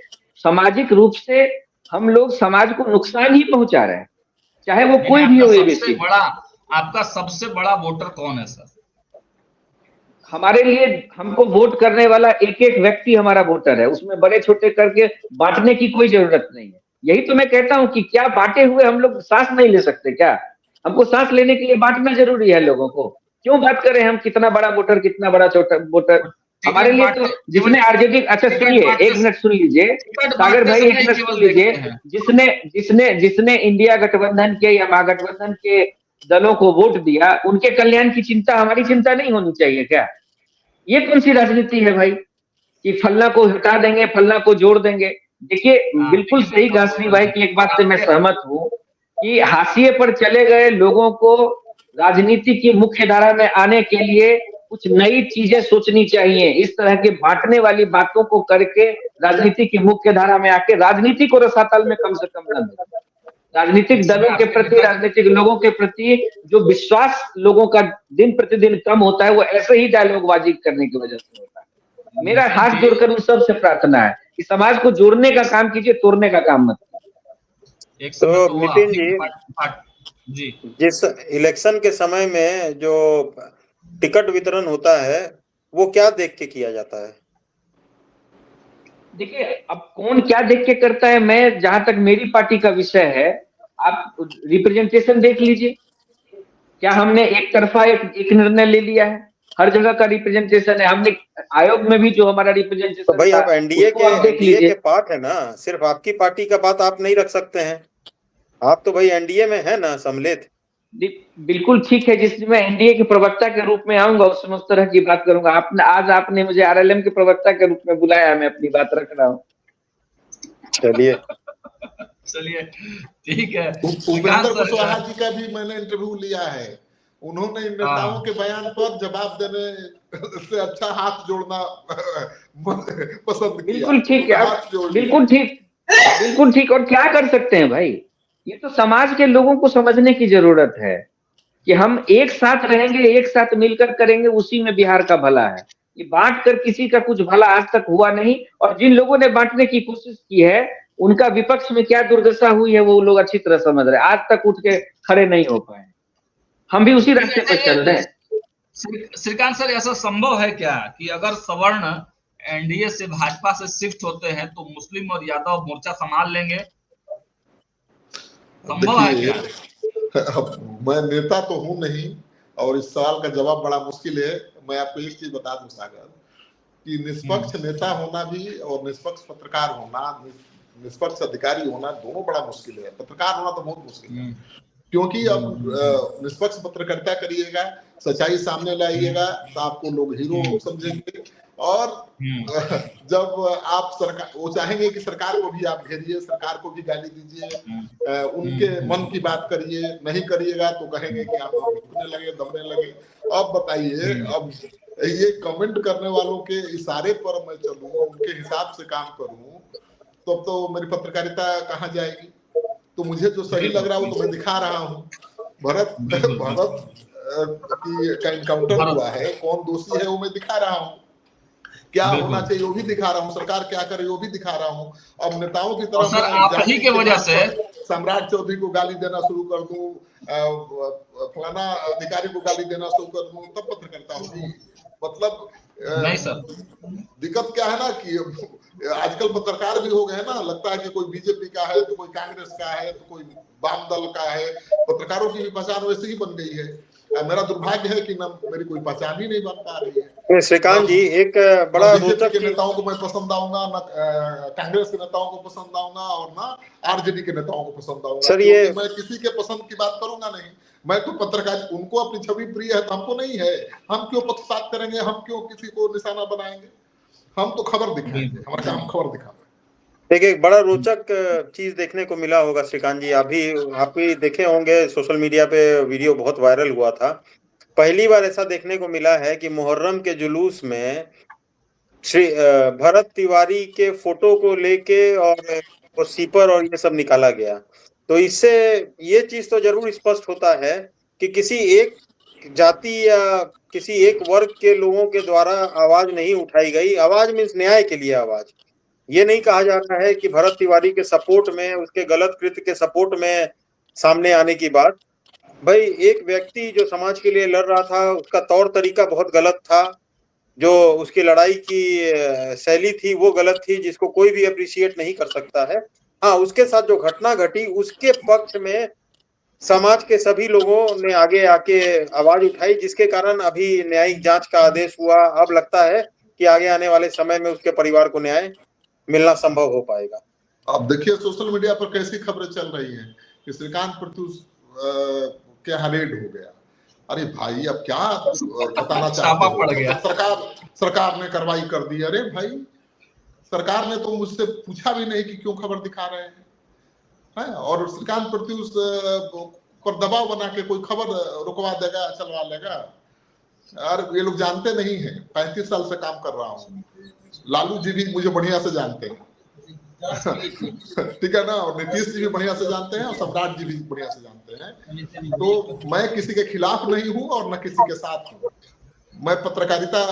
सामाजिक रूप से हम लोग समाज को नुकसान ही पहुंचा रहे हैं, चाहे वो कोई भी हो। आपका सबसे बड़ा वोटर कौन है सर? हमारे लिए, हमको वोट करने वाला एक एक व्यक्ति हमारा वोटर है, उसमें बड़े छोटे करके बांटने की कोई जरूरत नहीं है। यही तो मैं कहता हूं कि क्या बांटे हुए हम लोग सांस नहीं ले सकते क्या? हमको सांस लेने के लिए बांटना जरूरी है लोगों को। क्यों बात करें हम कितना बड़ा वोटर, कितना बड़ा छोटा वोटर? हमारे लिए तो जिसने आरजेडी, अच्छा सुनिए, एक मिनट सुन लीजिए सागर भाई, एक मिनट सुन लीजिए। जिसने इंडिया गठबंधन के या महागठबंधन के दलों को वोट दिया, उनके कल्याण की चिंता हमारी चिंता नहीं होनी चाहिए क्या? ये कौन सी राजनीति है भाई कि फल्ला को हटा देंगे, फल्ला को जोड़ देंगे? देखिए बिल्कुल सही कहा श्री भाई की, एक बात से मैं सहमत हूँ कि हाशिए पर चले गए लोगों को राजनीति की मुख्य धारा में आने के लिए कुछ नई चीजें सोचनी चाहिए। इस तरह के बांटने वाली बातों को करके राजनीति की मुख्य धारा में आके राजनीति को रसातल में कम से कम न दें। राजनीतिक दलों के प्रति, राजनीतिक लोगों के प्रति जो विश्वास लोगों का दिन प्रतिदिन कम होता है, वो ऐसे ही डायलॉगबाजी करने की वजह से होता है। मेरा हाथ जोड़कर उन सबसे प्रार्थना है कि समाज को जोड़ने का काम कीजिए, तोड़ने का काम मत कीजिए। एक समय तो नितिन जी, जिस इलेक्शन के समय में जो टिकट वितरण होता है वो क्या देख के किया जाता है? देखिए अब कौन क्या देख के करता है, मैं जहां तक मेरी पार्टी का विषय है, आप रिप्रेजेंटेशन देख लीजिए। क्या हमने एक तरफा एक निर्णय ले लिया है? हर जगह का रिप्रेजेंटेशन है। हमने आयोग में भी जो हमारा रिप्रेजेंटेशन, तो भाई आप एनडीए के पार्ट है ना, सिर्फ आपकी पार्टी का बात आप नहीं रख सकते हैं। आप तो भाई एनडीए में है ना सम्मिलित। बिल्कुल ठीक है, जिसमें एनडीए के प्रवक्ता के रूप में आऊंगा उसमें उस तरह की बात करूंगा। आपने मुझे आरएलएम के प्रवक्ता के रूप में बुलाया, मैं अपनी बात रख रहा हूँ। चलिए ठीक है। उपेंद्र कुशवाहा जी का भी मैंने इंटरव्यू लिया है। उन्होंने इन नेताओं के बयान पर जवाब देने से अच्छा हाथ जोड़ना पसंद किया। बिल्कुल ठीक है, बिल्कुल ठीक। और क्या कर सकते हैं भाई, ये तो समाज के लोगों को समझने की जरूरत है कि हम एक साथ रहेंगे, एक साथ मिलकर करेंगे, उसी में बिहार का भला है। ये बांट कर किसी का कुछ भला आज तक हुआ नहीं, और जिन लोगों ने बांटने की कोशिश की है उनका विपक्ष में क्या दुर्दशा हुई है वो लोग अच्छी तरह समझ रहे हैं। आज तक उठ के खड़े नहीं हो पाए। हम भी उसी रास्ते पर चल रहे हैं। श्रीकांत सर, ऐसा संभव है क्या कि अगर सवर्ण एनडीए से भाजपा से शिफ्ट होते हैं तो मुस्लिम और यादव मोर्चा संभाल लेंगे? संभव है क्या? मैं नेता तो हूं नहीं और इस सवाल का जवाब बड़ा मुश्किल है। मैं आपको एक चीज बता दूं सागर, कि निष्पक्ष नेता होना भी और निष्पक्ष पत्रकार होना, निष्पक्ष अधिकारी होना दोनों बड़ा मुश्किल है। पत्रकार होना तो बहुत मुश्किल है, क्योंकि अब निष्पक्ष पत्रकारिता करिएगा, सच्चाई सामने लाइएगा तो आपको लोग हीरो समझेंगे। और जब आप सरकार, वो चाहेंगे कि सरकार को भी आप घेरिए, सरकार को भी गाली दीजिए, उनके मन की बात करिए, नहीं करिएगा तो कहेंगे कि आप घुटने लगे, दबने लगे। अब बताइए, अब ये कमेंट करने वालों के इशारे पर मैं चलूं, उनके हिसाब से काम करूं, तो मेरी पत्रकारिता कहाँ जाएगी? तो मुझे जो सही लग रहा है वो तो मैं दिखा रहा हूँ। भरत का इनकाउंटर हुआ है, कौन दोषी है वो मैं दिखा रहा हूँ, क्या होना चाहिए वो भी दिखा रहा हूँ, सरकार क्या करे वो भी दिखा रहा हूँ। अब नेताओं की तरफ की वजह से सम्राट चौधरी को गाली देना शुरू कर दूं, फलाना अधिकारी को गाली देना शुरू कर दूं, तब पत्रकारिता होगी? मतलब नहीं सर, दिक्कत क्या है ना कि आजकल पत्रकार भी हो गए ना, लगता है कि कोई बीजेपी का है तो कोई कांग्रेस का है तो कोई वाम दल का है। पत्रकारों की भी पहचान वैसे ही बन गई है। मेरा दुर्भाग्य है कि ना मेरी कोई पहचान ही नहीं बन पा रही है। श्रीकांत जी, एक बड़ा बीजेपी के नेताओं को मैं पसंद आऊंगा, ना कांग्रेस के नेताओं को पसंद आऊंगा, और ना आरजेडी के नेताओं को पसंद आऊंगा। सर, ये मैं किसी के पसंद की बात करूंगा नहीं। मैं तो पत्रकार, उनको अपनी छवि प्रिय है तो हमको नहीं है, हम क्यों पक्षपात करेंगे, हम क्यों किसी को निशाना बनाएंगे? हम तो खबर दिखाएंगे, हमारा काम खबर दिखाना। देखिए, एक बड़ा रोचक चीज देखने को मिला होगा श्रीकांत जी, आप भी देखे होंगे, सोशल मीडिया पे वीडियो बहुत वायरल हुआ था। पहली बार ऐसा देखने को मिला है कि मुहर्रम के जुलूस में श्री भरत तिवारी के फोटो को लेके और सीपर और ये सब निकाला गया। तो इससे ये चीज तो जरूर स्पष्ट होता है कि किसी एक जाति या किसी एक वर्ग के लोगों के द्वारा आवाज नहीं उठाई गई। आवाज मीन्स न्याय के लिए आवाज। ये नहीं कहा जा रहा है कि भरत तिवारी के सपोर्ट में, उसके गलत कृत्य के सपोर्ट में सामने आने की बात। भाई, एक व्यक्ति जो समाज के लिए लड़ रहा था, उसका तौर तरीका बहुत गलत था, जो उसकी लड़ाई की शैली थी वो गलत थी, जिसको कोई भी अप्रिशिएट नहीं कर सकता है। हाँ, उसके साथ जो घटना घटी उसके पक्ष में समाज के सभी लोगों ने आगे आके आवाज उठाई, जिसके कारण अभी न्यायिक जांच का आदेश हुआ। अब लगता है कि आगे आने वाले समय में उसके परिवार को न्याय मिलना संभव हो पाएगा। अब देखिए सोशल मीडिया पर कैसी खबरें चल रही हैं कि श्रीकांत प्रत्युष के यहाँ रेड हो गया, अरे भाई अब क्या बताना छापा चाहते पड़ हो? गया। सरकार ने कार्रवाई कर दी। अरे भाई सरकार ने तो मुझसे पूछा भी नहीं कि क्यों खबर दिखा रहे हैं, है? और श्रीकांत प्रत्युष पर दबाव बना के कोई खबर रुकवा देगा, चलवा लेगा। और ये लोग जानते नहीं है, 35 साल से काम कर रहा हूँ। लालू जी भी मुझे बढ़िया से जानते हैं ठीक है ना, और नीतीश जी भी बढ़िया से जानते हैं, और सम्राट जी भी बढ़िया से जानते हैं। तो मैं किसी के खिलाफ नहीं हूं और न किसी के साथ हूं। मैं पत्रकारिता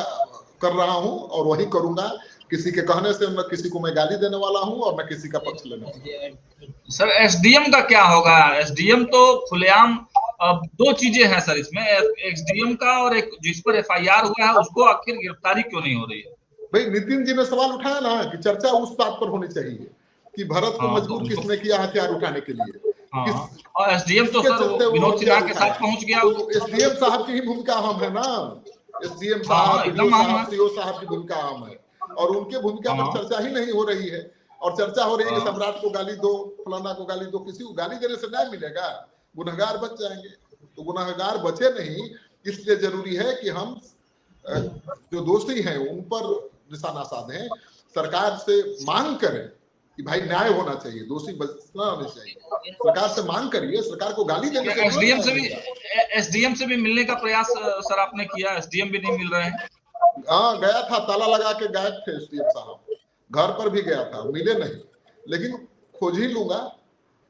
कर रहा हूं और वही करूंगा। किसी के कहने से न किसी को मैं गाली देने वाला हूं और न किसी का पक्ष लेने वाला। सर एसडीएम का क्या होगा? एसडीएम तो खुलेआम दो चीजें हैं सर इसमें, एसडीएम का और एक जिस पर एफआईआर हुआ है उसको आखिर गिरफ्तारी क्यों नहीं हो रही है? भाई नितिन जी ने सवाल उठाया ना कि चर्चा उस बात पर होनी चाहिए कि भरत को मजबूर किसने किया हथियार उठाने के लिए। और एसडीएम तो सर विनोद सिन्हा के साथ पहुंच गया। तो एसडीएम साहब की ही भूमिका अहम है ना। एसडीएम साहब, बीडीओ साहब, सीओ साहब की भूमिका अहम है और उनके भूमिका पर चर्चा ही नहीं हो रही है। और चर्चा हो रही है कि सम्राट को गाली दो, फलाना को गाली दो। किसी को गाली देने से न्याय मिलेगा? गुनहगार बच जाएंगे। तो गुनहगार बचे नहीं, इसलिए जरूरी है कि हम जो दोषी हैं उन पर निशाना साधें, सरकार से मांग करें कि भाई न्याय होना चाहिए, दोषी बचना नहीं चाहिए। सरकार से मांग करिए, सरकार को गाली देने से एसडीएम से भी मिलने का प्रयास सर आपने किया? एसडीएम भी नहीं मिल रहे हैं। हाँ गया था, ताला लगा के गायब थे एसडीएम साहब। घर पर भी गया था, मिले नहीं, लेकिन खोज ही लूंगा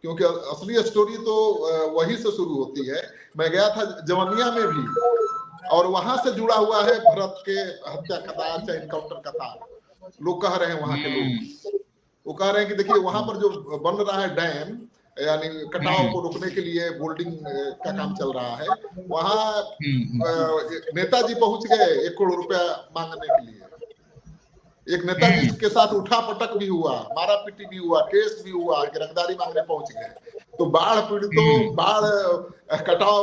क्योंकि असली स्टोरी तो वहीं से शुरू होती है। मैं गया था जवनिया में भी, और वहां से जुड़ा हुआ है भरत के हत्या कथा चाहे इनकाउंटर कथा। लोग कह रहे हैं, वहां के लोग वो कह रहे हैं कि देखिए वहां पर जो बन रहा है डैम, यानी कटाव को रोकने के लिए बोल्डिंग का काम चल रहा है, वहां नेताजी पहुंच गए 1 करोड़ रुपया मांगने के लिए। एक नेताजी के साथ उठा पटक भी हुआ, मारा पीटी भी हुआ, केस भी हुआ, गिरफ्तारी मांगने पहुंच गए। तो बाढ़ पीड़ितों, बाढ़ कटाव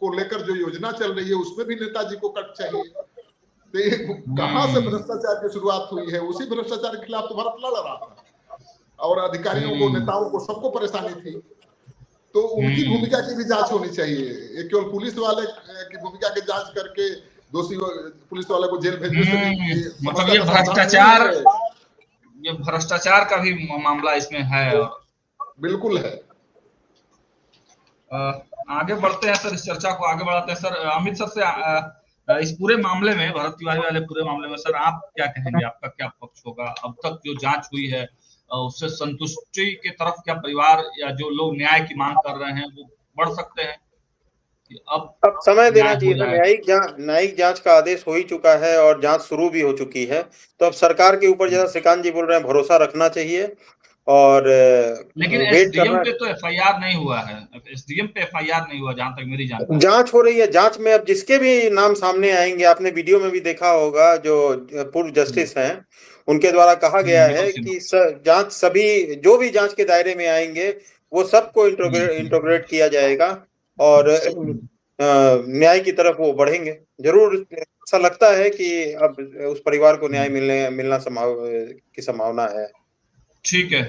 को लेकर जो योजना चल रही है उसमें भी नेताजी को कट चाहिए। तो कहां से भ्रष्टाचार की शुरुआत हुई है? उसी भ्रष्टाचार के खिलाफ तो भारत लड़ रहा था और अधिकारियों को, नेताओं को, सबको परेशानी थी। तो उनकी भूमिका की भी जांच होनी चाहिए। ये केवल पुलिस वाले की भूमिका की जांच करके दोषी पुलिस वाले को जेल भेजने से मतलब ये भ्रष्टाचार का भी मामला इसमें है। बिल्कुल है। आगे बढ़ते हैं सर, इस चर्चा को आगे बढ़ाते हैं सर। अमित सर से इस पूरे मामले में, भरत तिवारी वाले पूरे मामले में सर आप क्या कहेंगे? आपका क्या पक्ष होगा? अब तक जो जांच हुई है उससे संतुष्टि के तरफ क्या परिवार या जो लोग न्याय की मांग कर रहे हैं वो बढ़ सकते हैं? अब समय देना चाहिए। न्यायिक जांच का आदेश हो ही चुका है और जांच शुरू भी हो चुकी है। तो अब सरकार के ऊर, जैसा श्रीकांत जी बोल रहे हैं, भरोसा रखना चाहिए। और लेकिन एसडीएम पे तो एफआईआर नहीं हुआ है। एसडीएम पे एफआईआर नहीं हुआ जहां तक मेरी जानकारी। जांच हो रही है। जांच में अब जिसके भी नाम सामने आएंगे, आपने वीडियो में भी देखा होगा, जो पूर्व जस्टिस हैं उनके द्वारा कहा गया है कि जांच, सभी जो भी जांच के दायरे में आएंगे वो सबको इंट्रोग्रेट किया जाएगा और न्याय की तरफ वो बढ़ेंगे। जरूर ऐसा लगता है कि अब उस परिवार को न्याय मिलना की संभावना है। ठीक है,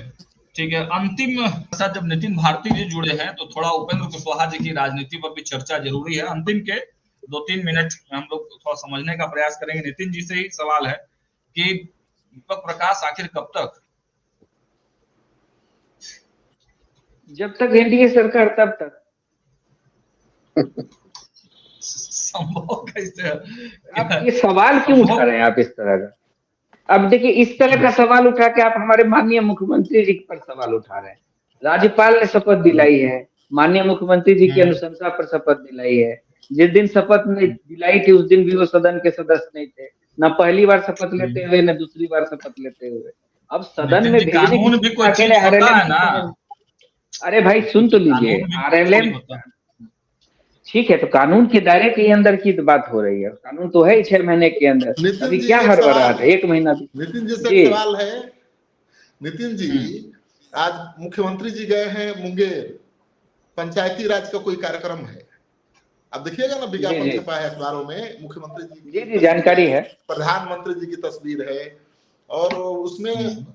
ठीक है। अंतिम साथ जब नितिन भारती जी जुड़े हैं तो थोड़ा उपेंद्र कुशवाहा जी की राजनीति पर भी चर्चा जरूरी है। अंतिम के 2-3 मिनट हम लोग थोड़ा समझने का प्रयास करेंगे। नितिन जी से ही सवाल है कि दीपक प्रकाश आखिर कब तक? जब तक एनडीए सरकार तब तक। संभव कैसे? आप ये सवाल क्यों उठा रहे हैं आप इस तरह का? अब देखिए, इस तरह का सवाल उठा के आप हमारे माननीय मुख्यमंत्री जी पर सवाल उठा रहे हैं। राज्यपाल ने शपथ दिलाई है, माननीय मुख्यमंत्री जी की अनुशंसा पर शपथ दिलाई है। जिस दिन शपथ दिलाई थी उस दिन भी वो सदन के सदस्य नहीं थे, न पहली बार शपथ लेते हुए न दूसरी बार शपथ लेते हुए। अब सदन में कानून भी कोई चीज होता है ना। अरे भाई सुन तो लीजिए, आरएलएम ठीक है, तो कानून के दायरे के अंदर की बात हो रही है। कानून तो है 6 महीने के अंदर, अभी क्या हड़बड़ाहट है? 1 महीना भी। नितिन जी से सवाल है। नितिन जी, आज मुख्यमंत्री जी गए हैं मुंगेर, पंचायती राज का कोई कार्यक्रम है। अब देखिएगा ना, विज्ञापन छपा है अखबारों में, मुख्यमंत्री जी जानकारी है, प्रधानमंत्री जी की तस्वीर है और उसमें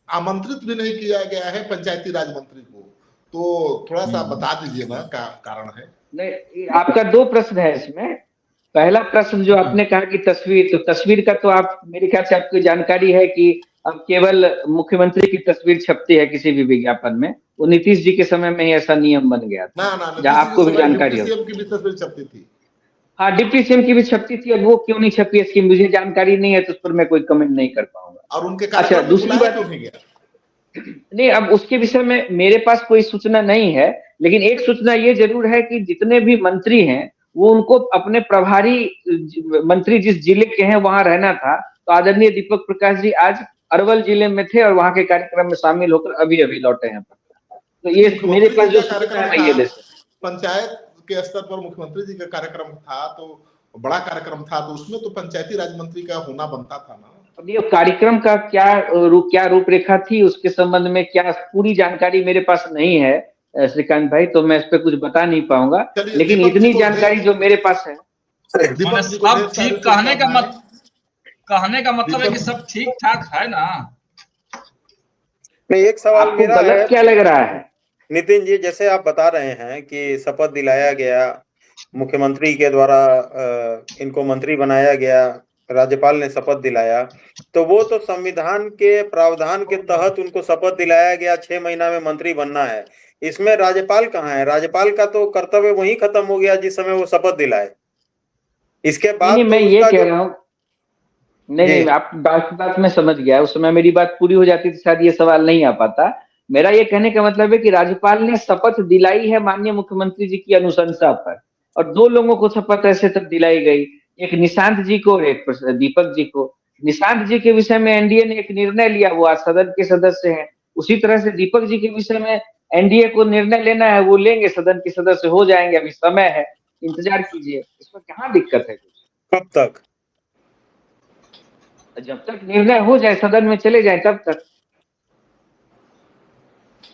आमंत्रित भी नहीं किया गया है पंचायती राज मंत्री को। तो थोड़ा सा बता दीजिए ना, क्या कारण है? नहीं, आपका 2 प्रश्न है इसमें। पहला प्रश्न जो आपने कहा कि तस्वीर, तो तस्वीर का तो आप, मेरे ख्याल से आपको जानकारी है कि अब केवल मुख्यमंत्री की तस्वीर छपती है किसी भी विज्ञापन में। वो नीतीश जी के समय में ही ऐसा नियम बन गया था, ना ना, जहाँ आपको भी जानकारी हो। सीएम की भी तस्वीर छपती थी। हाँ, डिप्टी सीएम की भी छपती थी, और वो क्यों नहीं छपी इसकी मुझे जानकारी नहीं है, तो उस पर मैं कोई कमेंट नहीं कर पाऊंगा। और उनके अच्छा, कार्यक्रम में दूसरी बुलाया बात, क्यों नहीं गया? नहीं, अब उसके विषय में मेरे पास कोई सूचना नहीं है, लेकिन एक सूचना ये जरूर है कि जितने भी मंत्री हैं वो उनको अपने प्रभारी मंत्री जिस जिले के हैं वहां रहना था। तो आदरणीय दीपक प्रकाश जी आज अरवल जिले में थे और वहां के कार्यक्रम में शामिल होकर अभी अभी लौटे हैं। तो ये मेरे पास जो सूचना है मैं ये दे सकता। पंचायत के स्तर पर मुख्यमंत्री जी का कार्यक्रम था, तो बड़ा कार्यक्रम था, तो उसमें तो पंचायती राज मंत्री का होना बनता था ना। अब ये कार्यक्रम का क्या रूपरेखा थी, उसके संबंध में क्या पूरी जानकारी मेरे पास नहीं है श्रीकांत भाई, तो मैं इस पे कुछ बता नहीं पाऊंगा। लेकिन इतनी जानकारी जो मेरे पास है, सब ठीक, कहने का मतलब है कि सब ठीक ठाक है ना। नहीं, एक सवाल आपको मेरा गलत है क्या लग रहा है नितिन जी, जैसे आप बता रहे हैं कि शपथ दिलाया गया, मुख्यमंत्री के द्वारा इनको मंत्री बनाया गया, राज्यपाल ने शपथ दिलाया, तो वो तो संविधान के प्रावधान के तहत उनको शपथ दिलाया गया 6 महीना में मंत्री बनना है। इसमें राज्यपाल कहाँ है? राज्यपाल का तो कर्तव्य वहीं खत्म हो गया जिस समय वो शपथ दिलाए। इसके बाद नहीं, तो मैं ये कह जो रहा हूँ, नहीं, आप बात में समझ गया, उस समय मेरी बात पूरी हो जाती तो शायद ये सवाल नहीं आ पाता। मेरा ये कहने का मतलब है कि राज्यपाल ने शपथ दिलाई है माननीय मुख्यमंत्री जी की अनुशंसा पर, और 2 लोगों को शपथ ऐसे तक दिलाई गई, एक निशांत जी को और एक दीपक जी को। निशांत जी के विषय में एनडीए ने एक निर्णय लिया, वो आज सदन के सदस्य हैं। उसी तरह से दीपक जी के विषय में एनडीए को निर्णय लेना है, वो लेंगे, सदन के सदस्य हो जाएंगे, अभी समय है, इंतजार कीजिए, इसमें कहाँ दिक्कत है कुछ। कब तक? जब तक निर्णय हो जाए, सदन में चले जाए, तब तक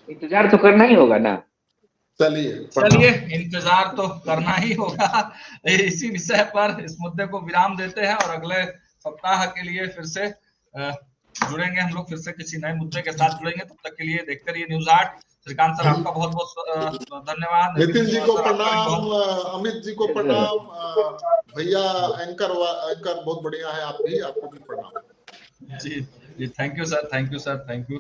इंतजार तो करना ही होगा ना। चलिए, इंतजार तो करना ही होगा। इसी विषय पर इस मुद्दे को विराम देते हैं और अगले सप्ताह के लिए फिर से जुड़ेंगे हम लोग, फिर से किसी नए मुद्दे के साथ जुड़ेंगे। तब तक के लिए देखते रहिए न्यूज 8। श्रीकांत सर, आपका बहुत बहुत धन्यवाद। नितिन जी को प्रणाम, अमित जी को प्रणाम, भैया एंकर बहुत बढ़िया है, आप भी, आपको भी प्रणाम। जी, thank you sir, thank you sir, thank you.